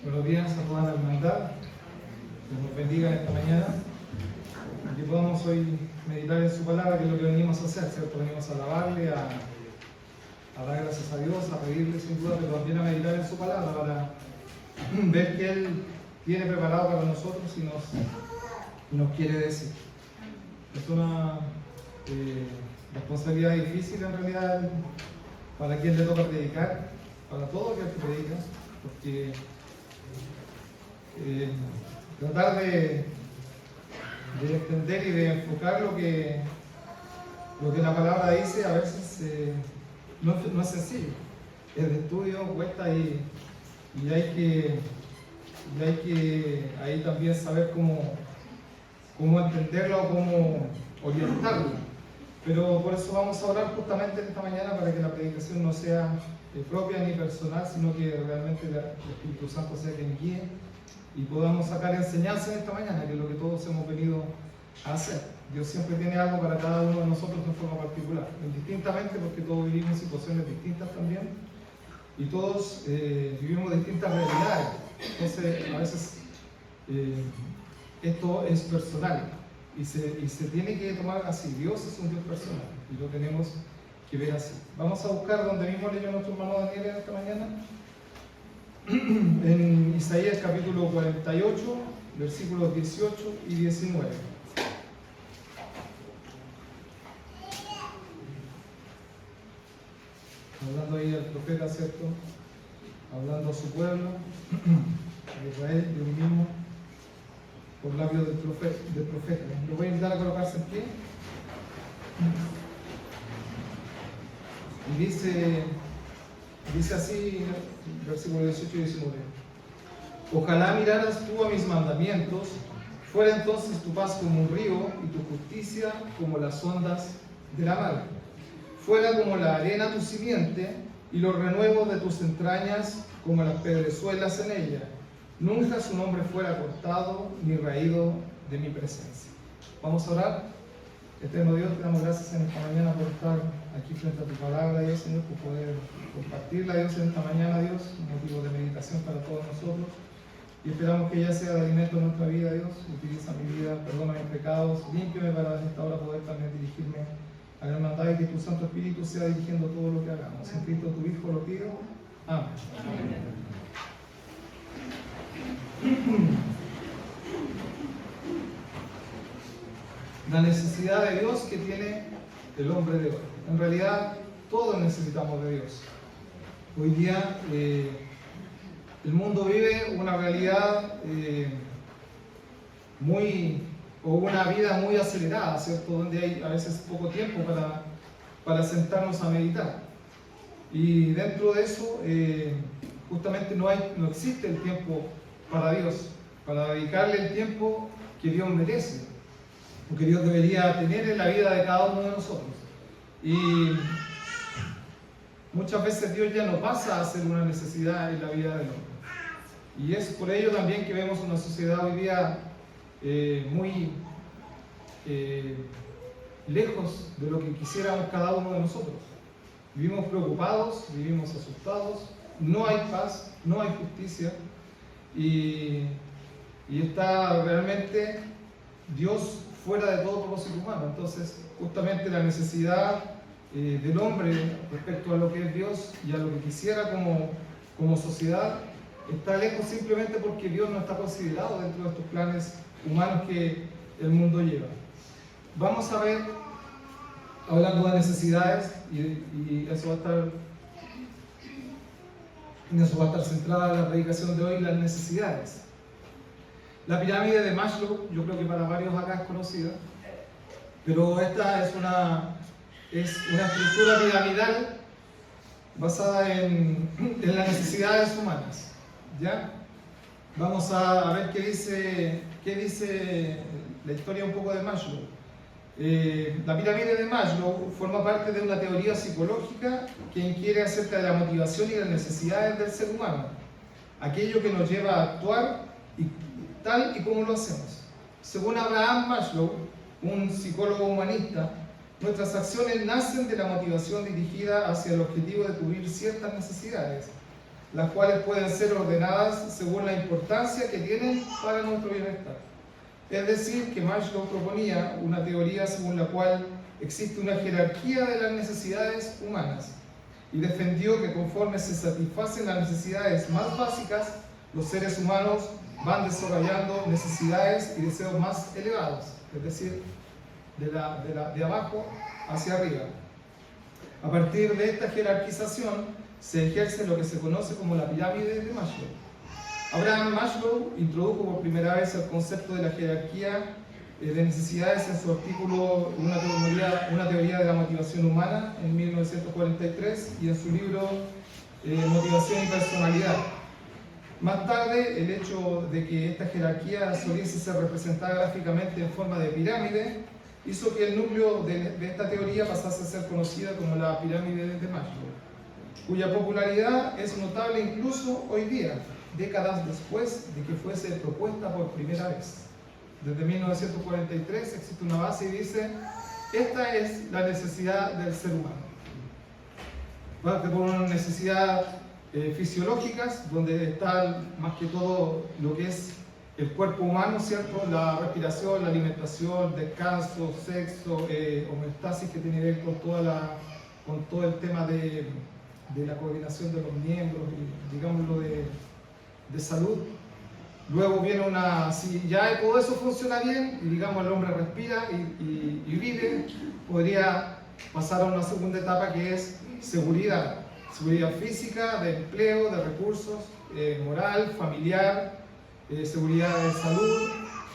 Buenos días a toda la hermandad, que nos bendiga esta mañana, y que podamos hoy meditar en su palabra, que es lo que venimos a hacer, ¿cierto? Venimos a alabarle, a dar gracias a Dios, a pedirle sin duda, pero también a meditar en su palabra para ver qué Él tiene preparado para nosotros y nos quiere decir. Es una responsabilidad difícil en realidad para quien le toca predicar, para todo aquel que predica, porque tratar de entender y de enfocar lo que la palabra dice a veces no es sencillo, es de estudio, cuesta y hay que ahí también saber cómo entenderlo o cómo orientarlo. Pero por eso vamos a orar justamente esta mañana para que la predicación no sea propia ni personal, sino que realmente el Espíritu Santo sea quien guíe y podamos sacar enseñanza en esta mañana, que es lo que todos hemos venido a hacer. Dios siempre tiene algo para cada uno de nosotros de forma particular, indistintamente, porque todos vivimos situaciones distintas también y todos vivimos distintas realidades. Entonces, a veces esto es personal y se tiene que tomar así. Dios es un Dios personal y lo tenemos que ver así. Vamos a buscar donde mismo leyó nuestro hermano Daniel en esta mañana, en Isaías capítulo 48, versículos 18 y 19. Hablando ahí al profeta, ¿cierto? Hablando a su pueblo, a Israel, Dios mismo, por labios del profeta. Lo voy a invitar a colocarse en pie. Y dice así, versículos 18 y 19. Ojalá miraras tú a mis mandamientos, fuera entonces tu paz como un río y tu justicia como las ondas de la mar. Fuera como la arena tu simiente y los renuevos de tus entrañas como las pedrezuelas en ella. Nunca su nombre fuera cortado ni raído de mi presencia. Vamos a orar. Eterno Dios, te damos gracias en esta mañana por estar aquí frente a tu palabra, Dios, Señor, por poder compartirla, Dios, en esta mañana, Dios, un motivo de meditación para todos nosotros. Y esperamos que ella sea de alimento en nuestra vida, Dios. Utiliza mi vida, perdona mis pecados, límpiame para en esta hora poder también dirigirme a la hermandad y que tu Santo Espíritu sea dirigiendo todo lo que hagamos. En Cristo tu Hijo lo pido. Amén. La necesidad de Dios que tiene el hombre de hoy. En realidad, todos necesitamos de Dios. Hoy día el mundo vive una realidad una vida muy acelerada, ¿cierto? Donde hay a veces poco tiempo para sentarnos a meditar. Y dentro de eso, justamente no existe el tiempo para Dios, para dedicarle el tiempo que Dios merece, o que Dios debería tener en la vida de cada uno de nosotros. Y muchas veces Dios ya no pasa a ser una necesidad en la vida del hombre. Y es por ello también que vemos una sociedad hoy día muy lejos de lo que quisiéramos cada uno de nosotros. Vivimos preocupados, vivimos asustados, no hay paz, no hay justicia y está realmente Dios fuera de todo propósito humano. Entonces, justamente la necesidad del hombre respecto a lo que es Dios y a lo que quisiera como sociedad está lejos simplemente porque Dios no está considerado dentro de estos planes humanos que el mundo lleva. Vamos a ver, hablando de necesidades, y eso va a estar En eso va a estar centrada la predicación de hoy, las necesidades. La pirámide de Maslow, yo creo que para varios acá es conocida, pero esta es una estructura piramidal basada en las necesidades humanas. ¿Ya? Vamos a ver qué dice la historia un poco de Maslow. La pirámide de Maslow forma parte de una teoría psicológica que inquiere acerca de la motivación y las necesidades del ser humano, aquello que nos lleva a actuar y tal y como lo hacemos. Según Abraham Maslow, un psicólogo humanista, nuestras acciones nacen de la motivación dirigida hacia el objetivo de cubrir ciertas necesidades, las cuales pueden ser ordenadas según la importancia que tienen para nuestro bienestar. Es decir, que Maslow proponía una teoría según la cual existe una jerarquía de las necesidades humanas y defendió que conforme se satisfacen las necesidades más básicas, los seres humanos van desarrollando necesidades y deseos más elevados, es decir, de abajo hacia arriba. A partir de esta jerarquización se ejerce lo que se conoce como la pirámide de Maslow. Abraham Maslow introdujo por primera vez el concepto de la jerarquía de necesidades en su artículo Una teoría de la motivación humana en 1943 y en su libro Motivación y personalidad. Más tarde, el hecho de que esta jerarquía soliese ser representada gráficamente en forma de pirámide hizo que el núcleo de esta teoría pasase a ser conocida como la pirámide de Maslow, cuya popularidad es notable incluso hoy día, décadas después de que fuese propuesta por primera vez. Desde 1943 existe una base y dice: esta es la necesidad del ser humano. Parte por una necesidad fisiológicas, donde está más que todo lo que es el cuerpo humano, ¿cierto? La respiración, la alimentación, descanso, sexo, homeostasis, que tiene que ver con todo el tema de la coordinación de los miembros y, digámoslo, de salud. Luego viene si ya todo eso funciona bien y, digamos, el hombre respira y vive, podría pasar a una segunda etapa que es seguridad física, de empleo, de recursos, moral, familiar, seguridad de salud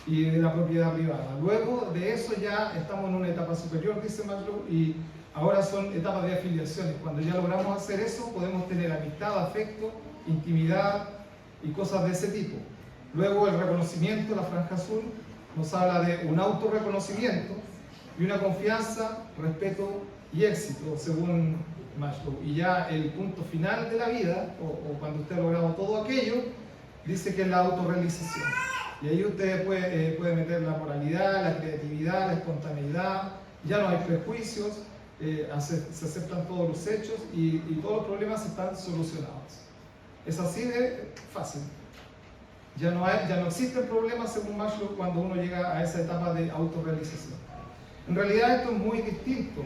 y de la propiedad privada. Luego de eso ya estamos en una etapa superior, dice Maslow, y ahora son etapas de afiliaciones. Cuando ya logramos hacer eso, podemos tener amistad, afecto, intimidad y cosas de ese tipo. Luego el reconocimiento, la franja azul, nos habla de un autorreconocimiento y una confianza, respeto y éxito, según Maslow. Y ya el punto final de la vida, o cuando usted ha logrado todo aquello, dice que es la autorrealización. Y ahí usted puede meter la moralidad, la creatividad, la espontaneidad, ya no hay prejuicios, se aceptan todos los hechos y todos los problemas están solucionados. Es así de fácil. Ya no existen problemas, según Maslow, cuando uno llega a esa etapa de autorrealización. En realidad esto es muy distinto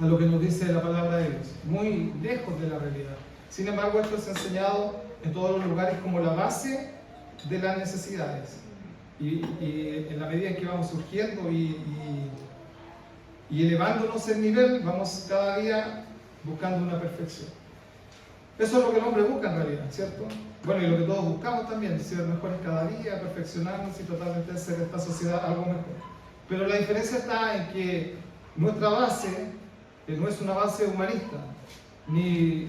a lo que nos dice la palabra de Dios, muy lejos de la realidad. Sin embargo, esto es enseñado en todos los lugares como la base de las necesidades. Y en la medida en que vamos surgiendo y elevándonos el nivel, vamos cada día buscando una perfección. Eso es lo que el hombre busca en realidad, ¿cierto? Bueno, y lo que todos buscamos también, ser mejores cada día, perfeccionarnos y tratar de hacer esta sociedad algo mejor. Pero la diferencia está en que nuestra base no es una base humanista, ni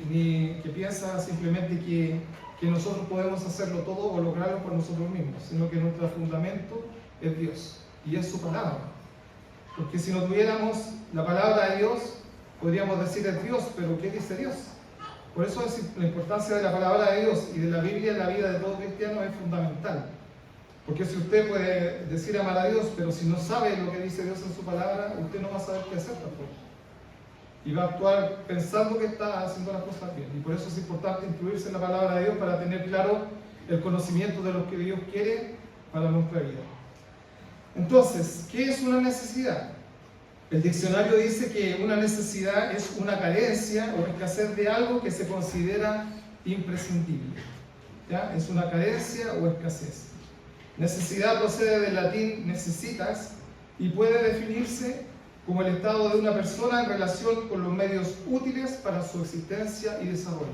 que piensa simplemente que nosotros podemos hacerlo todo o lograrlo por nosotros mismos, sino que nuestro fundamento es Dios y es su palabra. Porque si no tuviéramos la palabra de Dios, podríamos decir es Dios, pero ¿qué dice Dios? Por eso la importancia de la palabra de Dios y de la Biblia en la vida de todo cristiano es fundamental. Porque si usted puede decir amar a Dios, pero si no sabe lo que dice Dios en su palabra, usted no va a saber qué hacer tampoco. Y va a actuar pensando que está haciendo las cosas bien. Y por eso es importante instruirse en la palabra de Dios para tener claro el conocimiento de lo que Dios quiere para nuestra vida. Entonces, ¿qué es una necesidad? El diccionario dice que una necesidad es una carencia o escasez de algo que se considera imprescindible. ¿Ya? Es una carencia o escasez. Necesidad procede del latín necesitas y puede definirse como el estado de una persona en relación con los medios útiles para su existencia y desarrollo.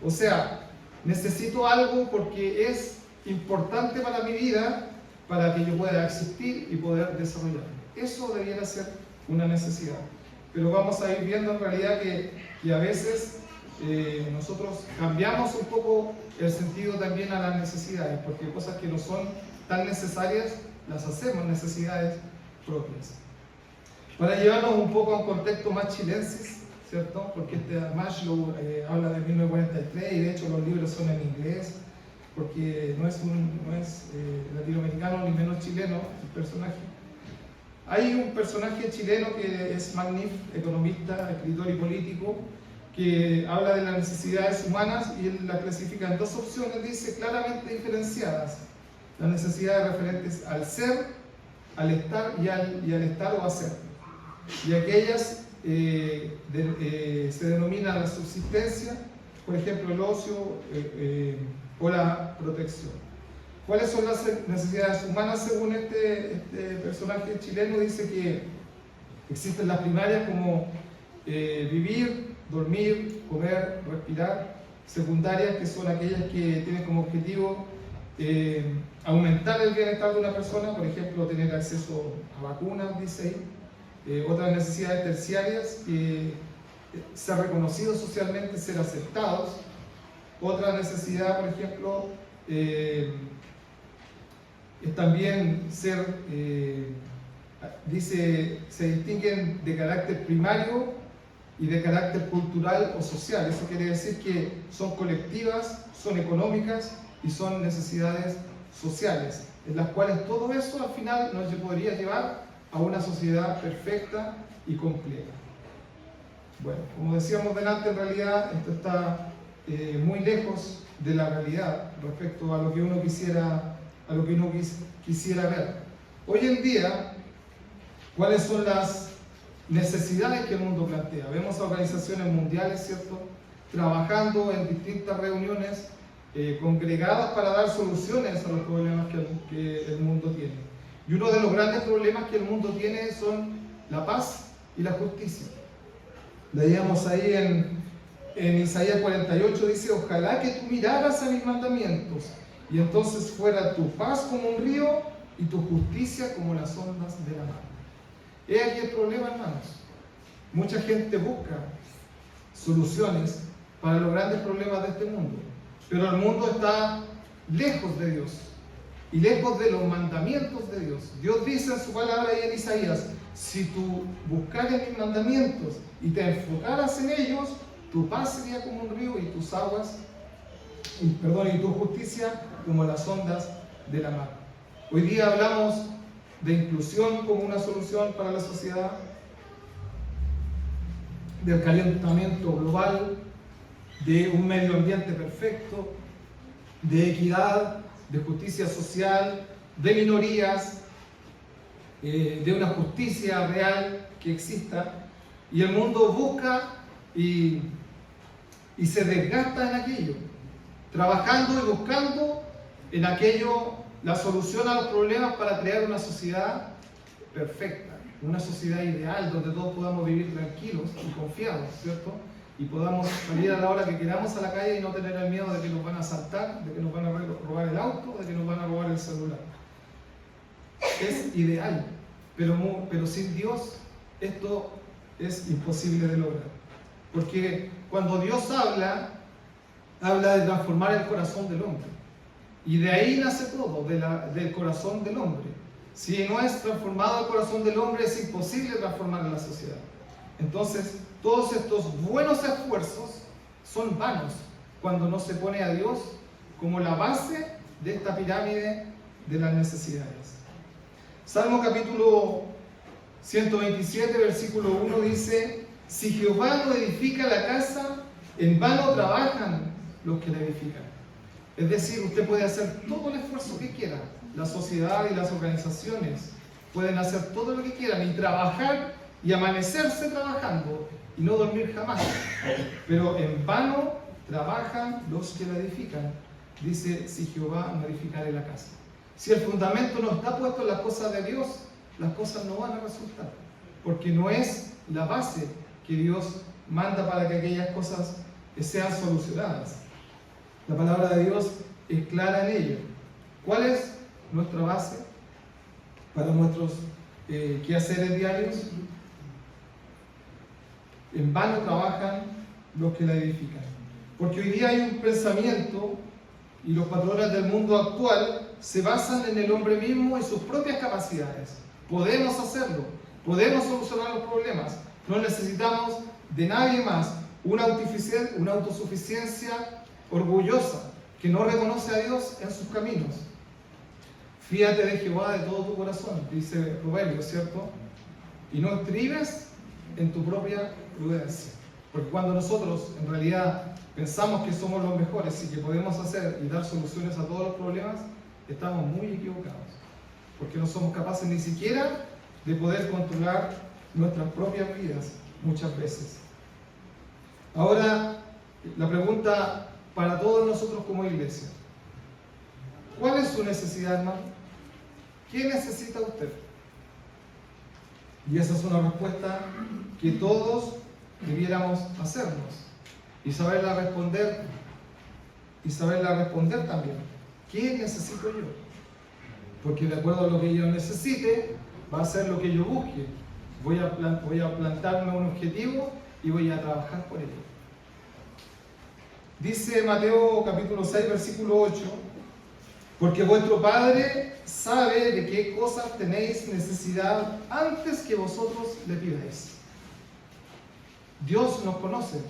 O sea, necesito algo porque es importante para mi vida, para que yo pueda existir y poder desarrollarme. Eso debiera ser una necesidad. Pero vamos a ir viendo en realidad que a veces nosotros cambiamos un poco el sentido también a las necesidades, porque cosas que no son tan necesarias las hacemos necesidades propias. Para llevarnos un poco a un contexto más chilensis, ¿cierto? Porque Maslow habla de 1943 y de hecho los libros son en inglés, porque no es latinoamericano ni menos chileno el personaje. Hay un personaje chileno que es magnífico, economista, escritor y político, que habla de las necesidades humanas y él la clasifica en dos opciones, dice claramente diferenciadas: las necesidades referentes al ser, al estar y al estar o hacer. Y aquellas se denominan la subsistencia, por ejemplo el ocio o la protección. ¿Cuáles son las necesidades humanas según este personaje chileno? Dice que existen las primarias como vivir, dormir, comer, respirar. Secundarias, que son aquellas que tienen como objetivo aumentar el bienestar de una persona, por ejemplo tener acceso a vacunas, dice ahí. Otras necesidades terciarias, ser reconocidos socialmente, ser aceptados. Otra necesidad, por ejemplo, es también ser, dice, se distinguen de carácter primario y de carácter cultural o social. Eso quiere decir que son colectivas, son económicas y son necesidades sociales, en las cuales todo eso al final nos podría llevar a una sociedad perfecta y completa. Bueno, como decíamos delante, en realidad esto está muy lejos de la realidad respecto a lo que uno quisiera ver. Hoy en día, ¿cuáles son las necesidades que el mundo plantea? Vemos a organizaciones mundiales, ¿cierto?, trabajando en distintas reuniones congregadas para dar soluciones a los problemas que el mundo tiene. Y uno de los grandes problemas que el mundo tiene son la paz y la justicia. Leíamos ahí en Isaías 48, dice: ojalá que tú miraras a mis mandamientos, y entonces fuera tu paz como un río y tu justicia como las ondas de la mar. He aquí el problema, hermanos. Mucha gente busca soluciones para los grandes problemas de este mundo, pero el mundo está lejos de Dios y lejos de los mandamientos de Dios. Dios dice en su palabra y en Isaías: si tú buscaras mis mandamientos y te enfocaras en ellos, tu paz sería como un río y tus aguas, y tu justicia como las ondas de la mar. Hoy día hablamos de inclusión como una solución para la sociedad, del calentamiento global, de un medio ambiente perfecto, de equidad, de justicia social, de minorías, de una justicia real que exista, y el mundo busca y se desgasta en aquello, trabajando y buscando en aquello la solución a los problemas para crear una sociedad perfecta, una sociedad ideal donde todos podamos vivir tranquilos y confiados, ¿cierto? Y podamos salir a la hora que queramos a la calle y no tener el miedo de que nos van a asaltar, de que nos van a robar el auto, de que nos van a robar el celular. Es ideal, pero sin Dios esto es imposible de lograr. Porque cuando Dios habla de transformar el corazón del hombre. Y de ahí nace todo, del corazón del hombre. Si no es transformado el corazón del hombre, es imposible transformar la sociedad. Entonces, todos estos buenos esfuerzos son vanos cuando no se pone a Dios como la base de esta pirámide de las necesidades. Salmo capítulo 127, versículo 1 dice: si Jehová no edifica la casa, en vano trabajan los que la edifican. Es decir, usted puede hacer todo el esfuerzo que quiera, la sociedad y las organizaciones pueden hacer todo lo que quieran y trabajar y amanecerse trabajando y no dormir jamás, pero en vano trabajan los que la edifican. Dice: si Jehová no edificare la casa. Si el fundamento no está puesto en las cosas de Dios, las cosas no van a resultar, porque no es la base que Dios manda para que aquellas cosas sean solucionadas. La palabra de Dios es clara en ello. ¿Cuál es nuestra base para nuestros quehaceres diarios? En vano trabajan los que la edifican. Porque hoy día hay un pensamiento y los patrones del mundo actual se basan en el hombre mismo y sus propias capacidades. Podemos hacerlo, podemos solucionar los problemas, no necesitamos de nadie más. Una autosuficiencia orgullosa que no reconoce a Dios en sus caminos. Fíate de Jehová de todo tu corazón, dice Proverbio, ¿cierto? Y no estribes en tu propia prudencia. Porque cuando nosotros en realidad pensamos que somos los mejores y que podemos hacer y dar soluciones a todos los problemas, estamos muy equivocados. Porque no somos capaces ni siquiera de poder controlar nuestras propias vidas muchas veces. Ahora, la pregunta para todos nosotros como iglesia. ¿Cuál es su necesidad, hermano? ¿Qué necesita usted? Y esa es una respuesta que todos debiéramos hacernos y saberla responder también. ¿Qué necesito yo? Porque de acuerdo a lo que yo necesite, va a ser lo que yo busque. Voy a plantarme un objetivo y voy a trabajar por ello. Dice Mateo capítulo 6, versículo 8, porque vuestro Padre sabe de qué cosas tenéis necesidad antes que vosotros le pidáis. Dios nos conoce,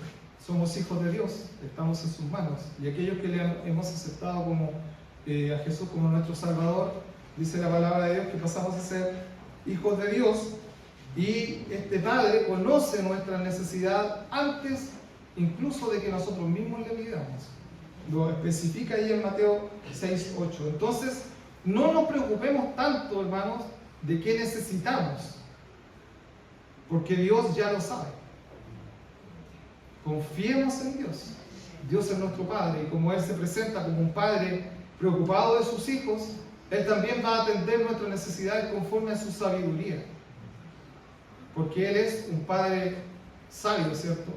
somos hijos de Dios, estamos en sus manos. Y aquellos que le hemos aceptado a Jesús como nuestro Salvador, dice la palabra de Dios que pasamos a ser hijos de Dios. Y este Padre conoce nuestra necesidad antes incluso de que nosotros mismos le pidamos. Lo especifica ahí en Mateo 6, 8. Entonces, no nos preocupemos tanto, hermanos, de qué necesitamos, porque Dios ya lo sabe. Confiemos en Dios. Dios es nuestro Padre, y como Él se presenta como un Padre preocupado de sus hijos, Él también va a atender nuestras necesidades conforme a su sabiduría. Porque Él es un Padre sabio, ¿cierto?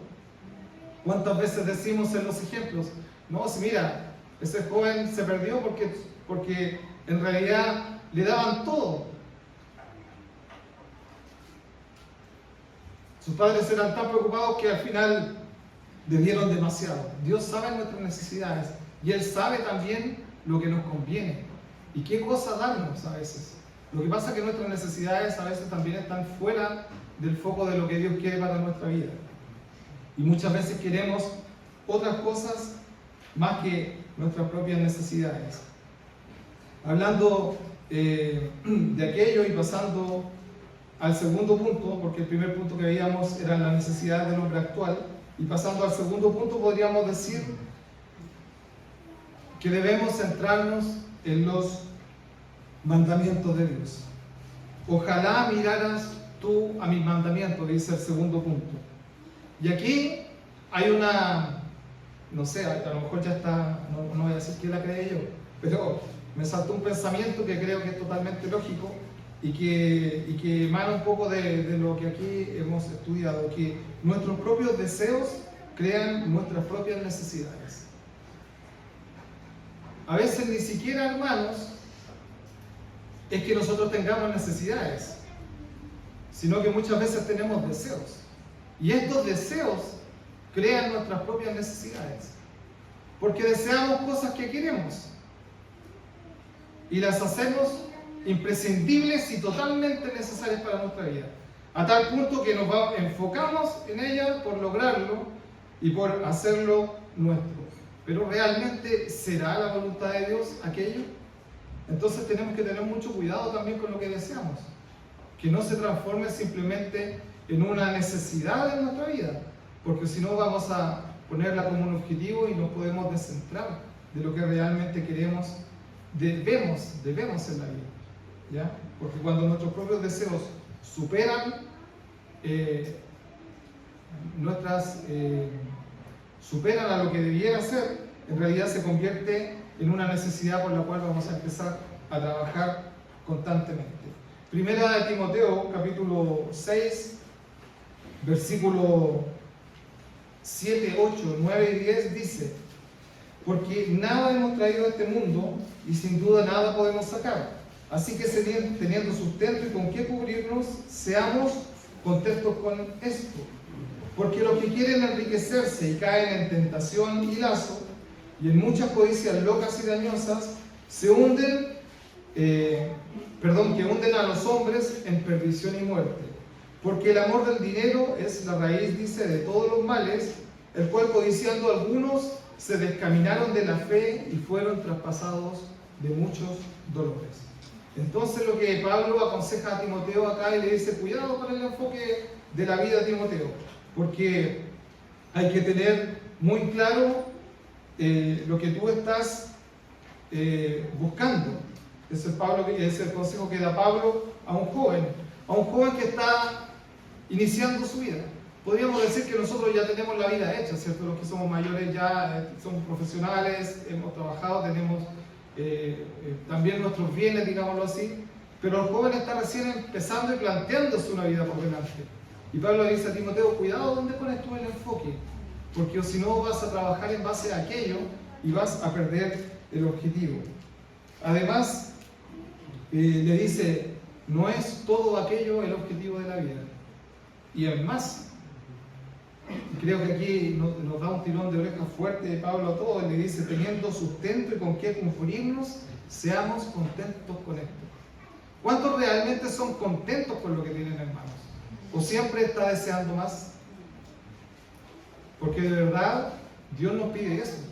¿Cuántas veces decimos en los ejemplos? No, si mira, ese joven se perdió porque en realidad le daban todo. Sus padres eran tan preocupados que al final le dieron demasiado. Dios sabe nuestras necesidades y Él sabe también lo que nos conviene y qué cosa darnos a veces. Lo que pasa es que nuestras necesidades a veces también están fuera del foco de lo que Dios quiere para nuestra vida. Y muchas veces queremos otras cosas más que nuestras propias necesidades. Hablando de aquello y pasando al segundo punto, porque el primer punto que veíamos era la necesidad del hombre actual, y pasando al segundo punto podríamos decir que debemos centrarnos en los mandamientos de Dios. Ojalá miraras tú a mis mandamientos, dice el segundo punto. Y aquí hay una, no sé, a lo mejor ya está, no voy a decir que la creé yo, pero me saltó un pensamiento que creo que es totalmente lógico y que emana un poco de lo que aquí hemos estudiado, que nuestros propios deseos crean nuestras propias necesidades. A veces ni siquiera, hermanos, es que nosotros tengamos necesidades, sino que muchas veces tenemos deseos. Y estos deseos crean nuestras propias necesidades. Porque deseamos cosas que queremos. Y las hacemos imprescindibles y totalmente necesarias para nuestra vida. A tal punto que nos enfocamos en ellas por lograrlo y por hacerlo nuestro. Pero ¿realmente será la voluntad de Dios aquello? Entonces tenemos que tener mucho cuidado también con lo que deseamos. Que no se transforme simplemente en una necesidad en nuestra vida, porque si no vamos a ponerla como un objetivo y nos podemos descentrar de lo que realmente queremos, debemos en la vida, ¿ya? Porque cuando nuestros propios deseos superan superan a lo que debiera ser, en realidad se convierte en una necesidad por la cual vamos a empezar a trabajar constantemente. Primera de Timoteo, capítulo 6, versículo 7, 8, 9 y 10 dice: porque nada hemos traído a este mundo y sin duda nada podemos sacar. Así que teniendo sustento y con qué cubrirnos, seamos contentos con esto. Porque los que quieren enriquecerse y caen en tentación y lazo, y en muchas codicias locas y dañosas, que hunden a los hombres en perdición y muerte. Porque el amor del dinero es la raíz, dice, de todos los males, el cual codiciando algunos se descaminaron de la fe y fueron traspasados de muchos dolores. Entonces lo que Pablo aconseja a Timoteo acá y le dice, cuidado con el enfoque de la vida de Timoteo, porque hay que tener muy claro lo que tú estás buscando. Ese es el consejo que da Pablo a un joven que está iniciando su vida. Podríamos decir que nosotros ya tenemos la vida hecha, ¿cierto? Los que somos mayores ya somos profesionales, hemos trabajado, tenemos también nuestros bienes, digámoslo así, pero el joven está recién empezando y planteándose una vida por delante. Y Pablo le dice a Timoteo, cuidado donde pones tú el enfoque, porque si no vas a trabajar en base a aquello y vas a perder el objetivo. Además, le dice, no es todo aquello el objetivo de la vida. Y además, creo que aquí nos da un tirón de oreja fuerte de Pablo a todos, le dice, teniendo sustento y con qué cubrirnos, seamos contentos con esto. ¿Cuántos realmente son contentos con lo que tienen, hermanos? ¿O siempre está deseando más? Porque de verdad Dios nos pide eso,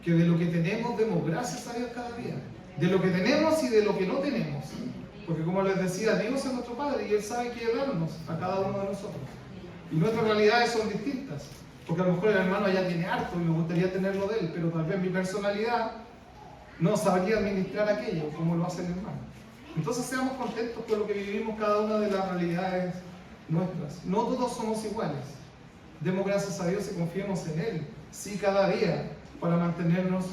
que de lo que tenemos demos gracias a Dios cada día, de lo que tenemos y de lo que no tenemos, porque como les decía, Dios es nuestro Padre y Él sabe qué darnos a cada uno de nosotros, y nuestras realidades son distintas, porque a lo mejor el hermano ya tiene harto y me gustaría tenerlo de él, pero tal vez mi personalidad no sabría administrar aquello como lo hace el hermano. Entonces seamos contentos con lo que vivimos cada una de las realidades nuestras. No todos somos iguales. Demos gracias a Dios y confiemos en Él, sí, cada día, para mantenernos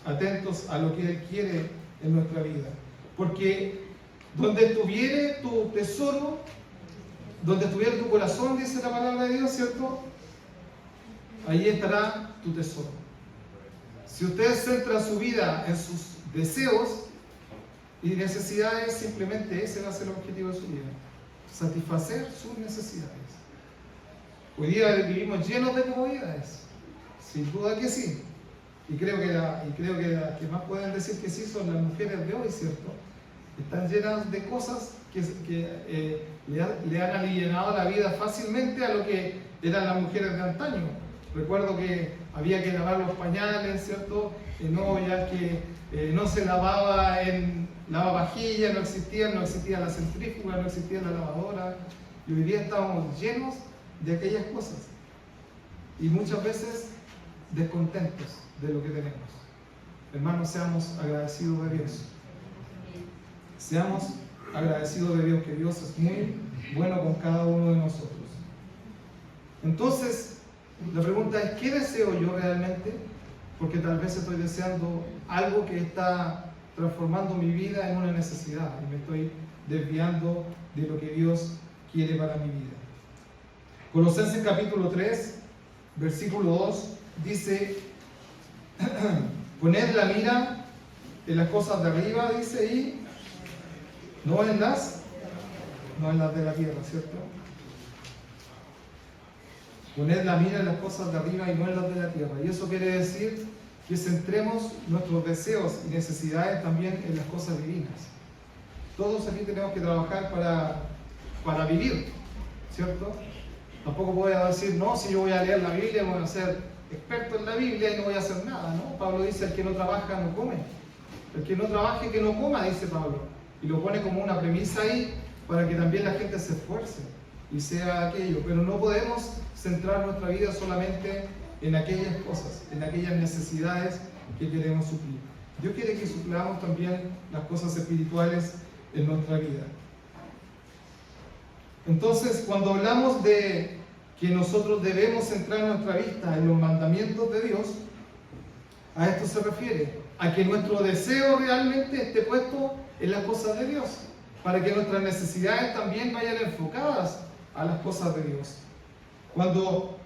atentos a lo que Él quiere en nuestra vida. Porque donde estuviere tu tesoro, donde estuviera tu corazón, dice la palabra de Dios, ¿cierto? Ahí estará tu tesoro. Si usted centra su vida en sus deseos y necesidades, simplemente ese va a ser el objetivo de su vida. Satisfacer sus necesidades. Hoy día vivimos llenos de comodidades, sin duda que sí. Y creo que las que más pueden decir que sí son las mujeres de hoy, ¿cierto? Están llenas de cosas que le han alienado la vida fácilmente a lo que eran las mujeres de antaño. Recuerdo que había que lavar los pañales, ¿cierto? No se lavaba en lavavajillas, no existía la centrífuga, no existía la lavadora. Y hoy día estamos llenos de aquellas cosas. Y muchas veces descontentos de lo que tenemos. Hermanos, seamos agradecidos de Dios. Seamos agradecidos de Dios, que Dios es muy bueno con cada uno de nosotros. Entonces, la pregunta es, ¿qué deseo yo realmente? Porque tal vez estoy deseando algo que está transformando mi vida en una necesidad y me estoy desviando de lo que Dios quiere para mi vida. Colosenses capítulo 3, versículo 2, dice, poned la mira en las cosas de arriba, dice, y no en las de la tierra, ¿cierto? Poned la mira en las cosas de arriba y no en las de la tierra. Y eso quiere decir que centremos nuestros deseos y necesidades también en las cosas divinas. Todos aquí tenemos que trabajar para vivir, ¿cierto? Tampoco puedo decir, no, si yo voy a leer la Biblia, voy a ser experto en la Biblia y no voy a hacer nada, ¿no? Pablo dice, el que no trabaja no come. El que no trabaje, que no coma, dice Pablo. Y lo pone como una premisa ahí para que también la gente se esfuerce y sea aquello. Pero no podemos centrar nuestra vida solamente en aquellas cosas, en aquellas necesidades que queremos suplir. Dios quiere que suplamos también las cosas espirituales en nuestra vida. Entonces, cuando hablamos de que nosotros debemos centrar nuestra vista en los mandamientos de Dios, a esto se refiere, a que nuestro deseo realmente esté puesto en las cosas de Dios, para que nuestras necesidades también vayan enfocadas a las cosas de Dios. Cuando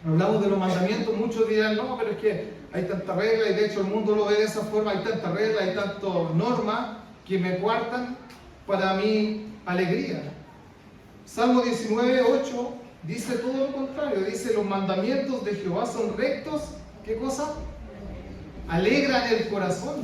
hablamos de los mandamientos, muchos dirán, no, pero es que hay tanta regla y de hecho el mundo lo ve de esa forma, hay tanta regla, hay tanta norma que me cuartan para mi alegría. Salmo 19:8 dice todo lo contrario, dice los mandamientos de Jehová son rectos, ¿qué cosa? Alegran el corazón.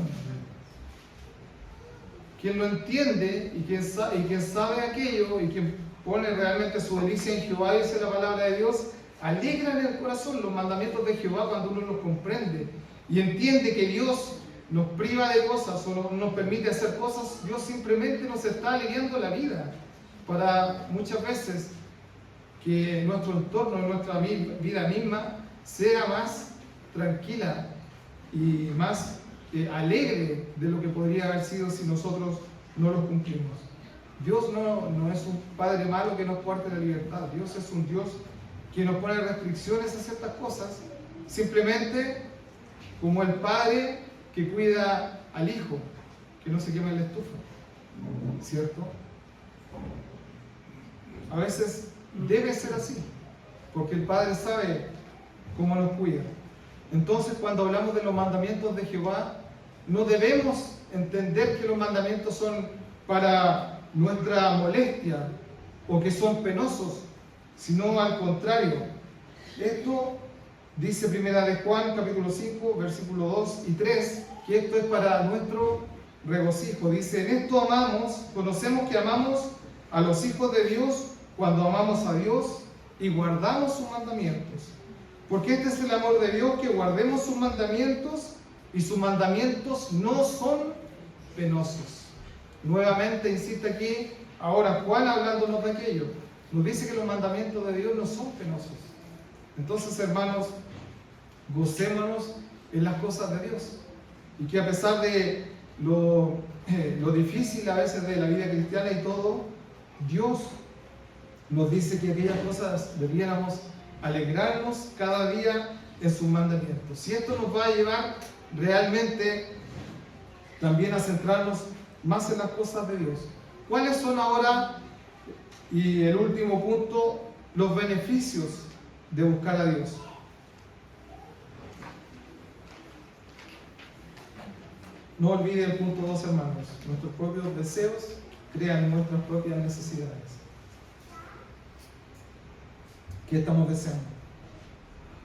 Quien lo entiende y quien sabe aquello y quien pone realmente su delicia en Jehová, dice la palabra de Dios, alegran el corazón los mandamientos de Jehová cuando uno los comprende y entiende que Dios nos priva de cosas o no nos permite hacer cosas. Dios simplemente nos está alegrando la vida para muchas veces que nuestro entorno, nuestra vida misma sea más tranquila y más alegre de lo que podría haber sido si nosotros no los cumplimos. Dios no es un Padre malo que nos cuarte la libertad. Dios es un Dios que nos pone restricciones a ciertas cosas, simplemente como el padre que cuida al hijo, que no se quema en la estufa, ¿cierto? A veces debe ser así, porque el Padre sabe cómo nos cuida. Entonces, cuando hablamos de los mandamientos de Jehová, no debemos entender que los mandamientos son para nuestra molestia o que son penosos, sino al contrario. Esto dice Primera de Juan, capítulo 5, versículos 2 y 3, que esto es para nuestro regocijo. Dice, en esto amamos, conocemos que amamos a los hijos de Dios cuando amamos a Dios y guardamos sus mandamientos. Porque este es el amor de Dios, que guardemos sus mandamientos, y sus mandamientos no son penosos. Nuevamente insiste aquí, ahora Juan hablándonos de aquello, nos dice que los mandamientos de Dios no son penosos. Entonces, hermanos, gocémonos en las cosas de Dios. Y que a pesar de lo difícil a veces de la vida cristiana y todo, Dios nos dice que aquellas cosas debiéramos alegrarnos cada día en sus mandamientos. Y esto nos va a llevar realmente también a centrarnos más en las cosas de Dios. ¿Cuáles son ahora, y el último punto, los beneficios de buscar a Dios? No olvide el punto 2, hermanos. Nuestros propios deseos crean nuestras propias necesidades. ¿Qué estamos deseando?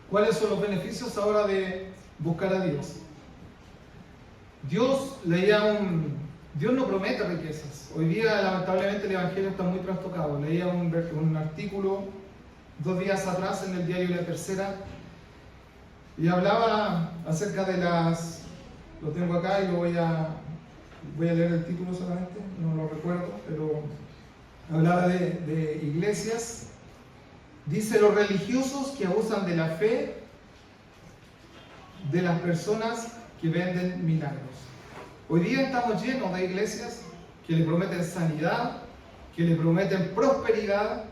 ¿Cuáles son los beneficios ahora de buscar a Dios? Dios no promete riquezas. Hoy día, lamentablemente, el Evangelio está muy trastocado. Leía un artículo 2 días atrás en el diario La Tercera y hablaba acerca de lo tengo acá y voy a leer el título solamente, no lo recuerdo, pero hablaba de iglesias. Dice, los religiosos que abusan de la fe de las personas que venden milagros. Hoy día estamos llenos de iglesias que le prometen sanidad, que le prometen prosperidad,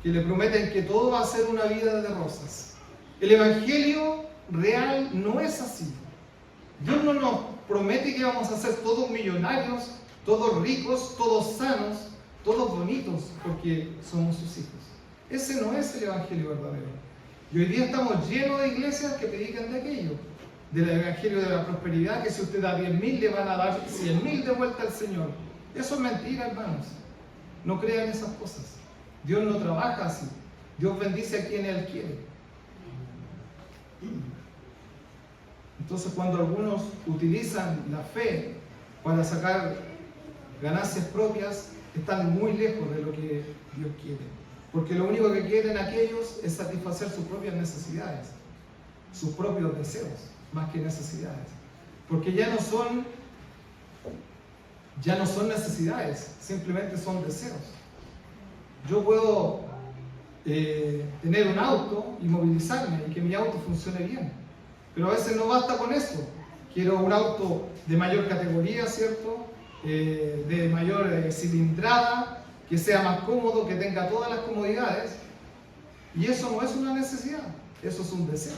que le prometen que todo va a ser una vida de rosas. El Evangelio real no es así. Dios no nos promete que vamos a ser todos millonarios, todos ricos, todos sanos, todos bonitos, porque somos sus hijos. Ese no es el Evangelio verdadero. Y hoy día estamos llenos de iglesias que predican de aquello, del Evangelio de la prosperidad, que si usted da 10.000 le van a dar 100.000 de vuelta al Señor. Eso es mentira, hermanos. No crean esas cosas. Dios no trabaja así. Dios bendice a quien Él quiere. Entonces, cuando algunos utilizan la fe para sacar ganancias propias, están muy lejos de lo que Dios quiere. Porque lo único que quieren aquellos es satisfacer sus propias necesidades, sus propios deseos, más que necesidades. Porque ya no son necesidades, simplemente son deseos. Yo puedo tener un auto y movilizarme y que mi auto funcione bien, pero a veces no basta con eso. Quiero un auto de mayor categoría, ¿cierto? De mayor cilindrada, que sea más cómodo, que tenga todas las comodidades. Y eso no es una necesidad, eso es un deseo.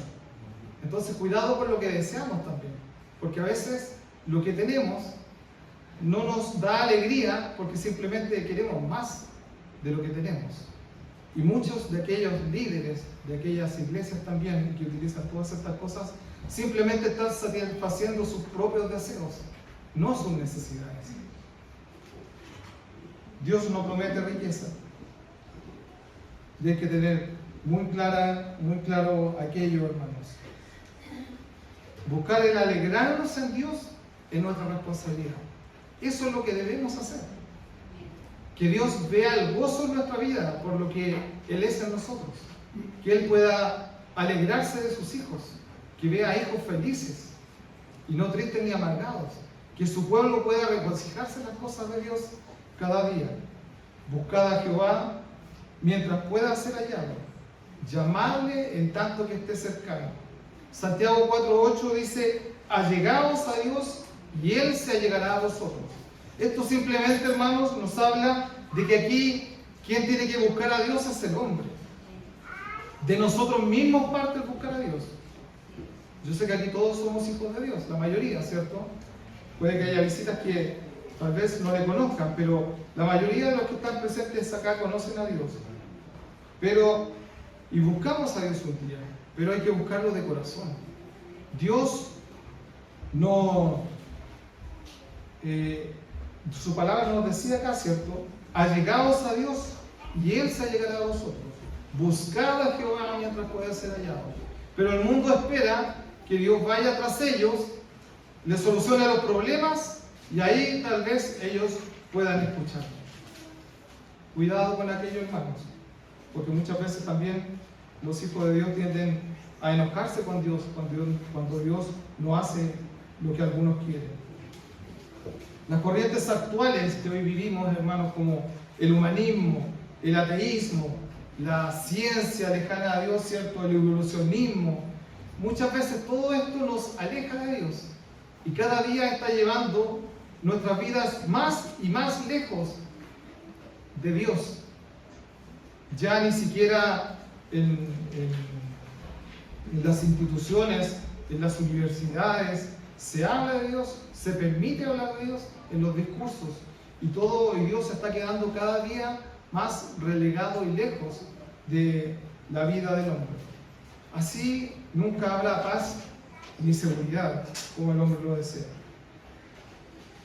Entonces, cuidado con lo que deseamos también, porque a veces lo que tenemos no nos da alegría porque simplemente queremos más de lo que tenemos. Y muchos de aquellos líderes, de aquellas iglesias también, que utilizan todas estas cosas, simplemente están satisfaciendo sus propios deseos, no sus necesidades. Dios no promete riqueza. Y hay que tener muy claro aquello, hermanos. Buscar el alegrarnos en Dios es nuestra responsabilidad. Eso es lo que debemos hacer. Que Dios vea el gozo en nuestra vida por lo que Él es en nosotros. Que Él pueda alegrarse de sus hijos. Que vea hijos felices y no tristes ni amargados. Que su pueblo pueda regocijarse en las cosas de Dios cada día. Buscad a Jehová mientras pueda ser hallado. Llamadle en tanto que esté cercano. Santiago 4:8 dice: allegaos a Dios y Él se allegará a vosotros. Esto simplemente, hermanos, nos habla de que aquí quien tiene que buscar a Dios es el hombre. De nosotros mismos parte el buscar a Dios. Yo sé que aquí todos somos hijos de Dios, la mayoría, ¿cierto? Puede que haya visitas que tal vez no le conozcan, pero la mayoría de los que están presentes acá conocen a Dios. Y buscamos a Dios un día, pero hay que buscarlo de corazón. Dios no... su palabra nos decía acá, ¿cierto? Allegaos a Dios y Él se allegará a vosotros. Buscad a Jehová mientras pueda ser hallado. Pero el mundo espera que Dios vaya tras ellos, les solucione los problemas y ahí tal vez ellos puedan escuchar. Cuidado con aquello, hermanos, porque muchas veces también los hijos de Dios tienden a enojarse con Dios cuando Dios no hace lo que algunos quieren. Las corrientes actuales que hoy vivimos, hermanos, como el humanismo, el ateísmo, la ciencia lejana a Dios, ¿cierto? El evolucionismo, muchas veces todo esto nos aleja de Dios y cada día está llevando nuestras vidas más y más lejos de Dios. Ya ni siquiera en las instituciones, en las universidades, se habla de Dios, se permite hablar de Dios en los discursos y Dios está quedando cada día más relegado y lejos de la vida del hombre. Así nunca habrá paz ni seguridad como el hombre lo desea.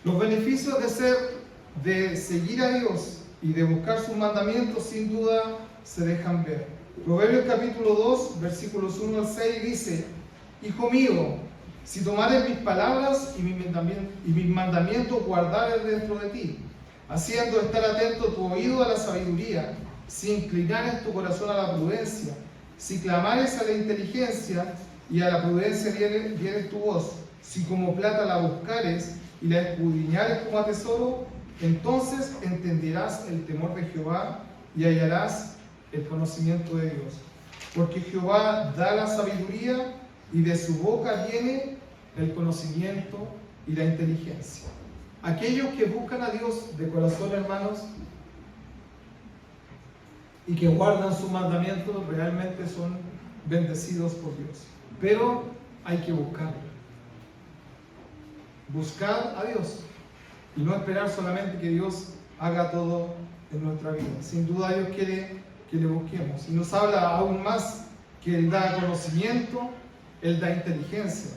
Los beneficios de seguir a Dios y de buscar sus mandamientos sin duda se dejan ver. Proverbios capítulo 2, versículos 1 al 6 dice: Hijo mío, si tomares mis palabras y mis mandamientos guardares dentro de ti, haciendo estar atento tu oído a la sabiduría, si inclinares tu corazón a la prudencia, si clamares a la inteligencia y a la prudencia dieres tu voz, si como plata la buscares y la escudriñares como a tesoro, entonces entenderás el temor de Jehová y hallarás el conocimiento de Dios. Porque Jehová da la sabiduría y de su boca viene el conocimiento y la inteligencia. Aquellos que buscan a Dios de corazón, hermanos, y que guardan sus mandamientos, realmente son bendecidos por Dios. Pero hay que buscarlo. Buscar a Dios y no esperar solamente que Dios haga todo en nuestra vida. Sin duda Dios quiere que le busquemos. Y nos habla aún más que Él da conocimiento, Él da inteligencia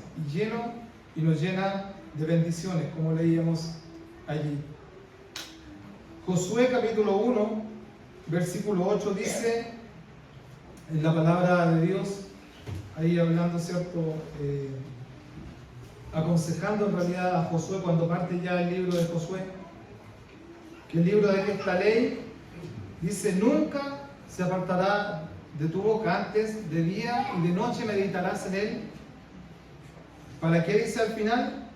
y nos llena de bendiciones, como leíamos allí. Josué capítulo 1, versículo 8 dice, en la palabra de Dios, ahí hablando, ¿cierto? Aconsejando en realidad a Josué cuando parte ya el libro de Josué, que el libro de esta ley dice: nunca se apartará de tu boca, antes de día y de noche meditarás en él. ¿Para qué dice al final?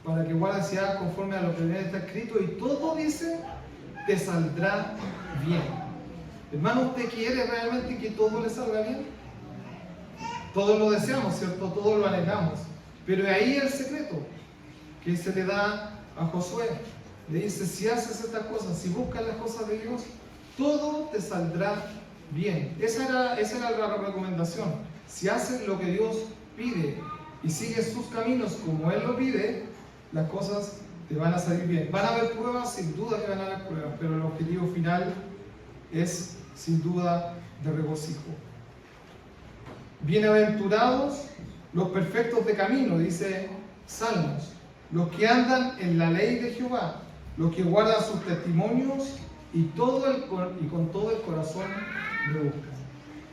Para que guardes y hagas conforme a lo que está escrito, y todo, dice, te saldrá bien. Hermano, ¿usted quiere realmente que todo le salga bien? Todos lo deseamos, ¿cierto? Todos lo anhelamos. Pero ahí el secreto que se le da a Josué. Le dice: si haces estas cosas, si buscas las cosas de Dios, todo te saldrá bien. Esa era la recomendación. Si haces lo que Dios pide y sigues sus caminos como Él lo pide, las cosas te van a salir bien. Van a haber pruebas, sin duda que van a haber pruebas, pero el objetivo final es sin duda de regocijo. Bienaventurados los perfectos de camino, dice Salmos, los que andan en la ley de Jehová, los que guardan sus testimonios y con todo el corazón lo buscan.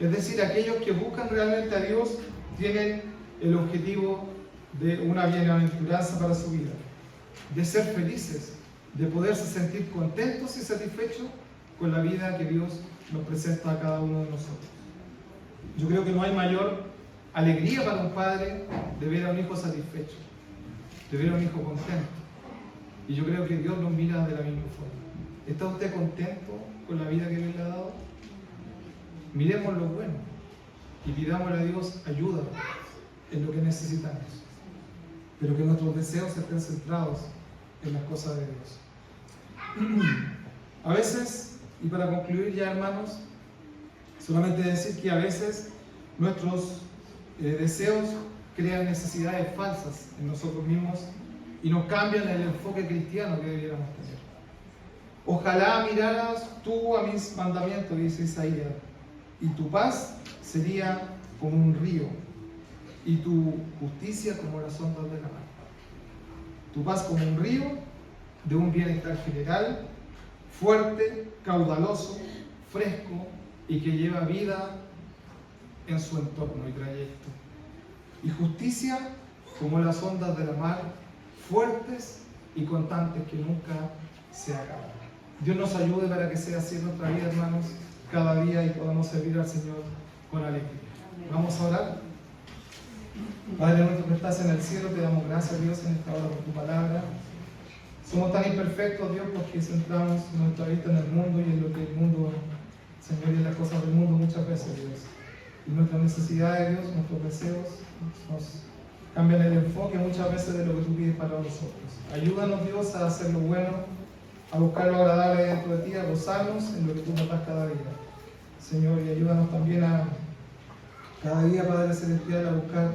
Es decir, aquellos que buscan realmente a Dios tienen el objetivo de una bienaventuranza para su vida, de ser felices, de poderse sentir contentos y satisfechos con la vida que Dios nos presenta a cada uno de nosotros. Yo creo que no hay mayor alegría para un padre de ver a un hijo satisfecho, de ver a un hijo contento. Y yo creo que Dios nos mira de la misma forma. ¿Está usted contento con la vida que Dios le ha dado? Miremos lo bueno y pidámosle a Dios ayuda en lo que necesitamos, pero que nuestros deseos estén centrados en las cosas de Dios. A veces, y para concluir ya, hermanos, solamente decir que a veces nuestros deseos crean necesidades falsas en nosotros mismos y nos cambian el enfoque cristiano que debiéramos tener. Ojalá miraras tú a mis mandamientos, dice Isaías, y tu paz sería como un río, y tu justicia como las ondas de la mar. Tu paz como un río de un bienestar general, fuerte, caudaloso, fresco y que lleva vida en su entorno y trayecto. Y justicia como las ondas de la mar, fuertes y constantes que nunca se acaban. Dios nos ayude para que sea así en nuestra vida, hermanos, cada día y podamos servir al Señor con alegría. Vamos a orar. Padre nuestro que estás en el cielo, te damos gracias, Dios, en esta hora por tu palabra. Somos tan imperfectos, Dios, porque centramos nuestra vista en el mundo y en lo que el mundo, Señor, y en las cosas del mundo muchas veces, Dios. Y nuestras necesidades, Dios, nuestros deseos nos cambian el enfoque muchas veces de lo que tú pides para nosotros. Ayúdanos, Dios, a hacer lo bueno, a buscar lo agradable dentro de ti, a gozarnos en lo que tú nos das cada día. Señor, y ayúdanos también a cada día, Padre Celestial, a buscar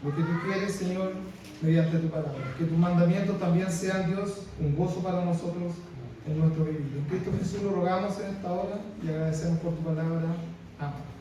lo que tú quieres, Señor, mediante tu palabra. Que tus mandamientos también sean, Dios, un gozo para nosotros en nuestro vivir. En Cristo Jesús lo rogamos en esta hora y agradecemos por tu palabra. Amén.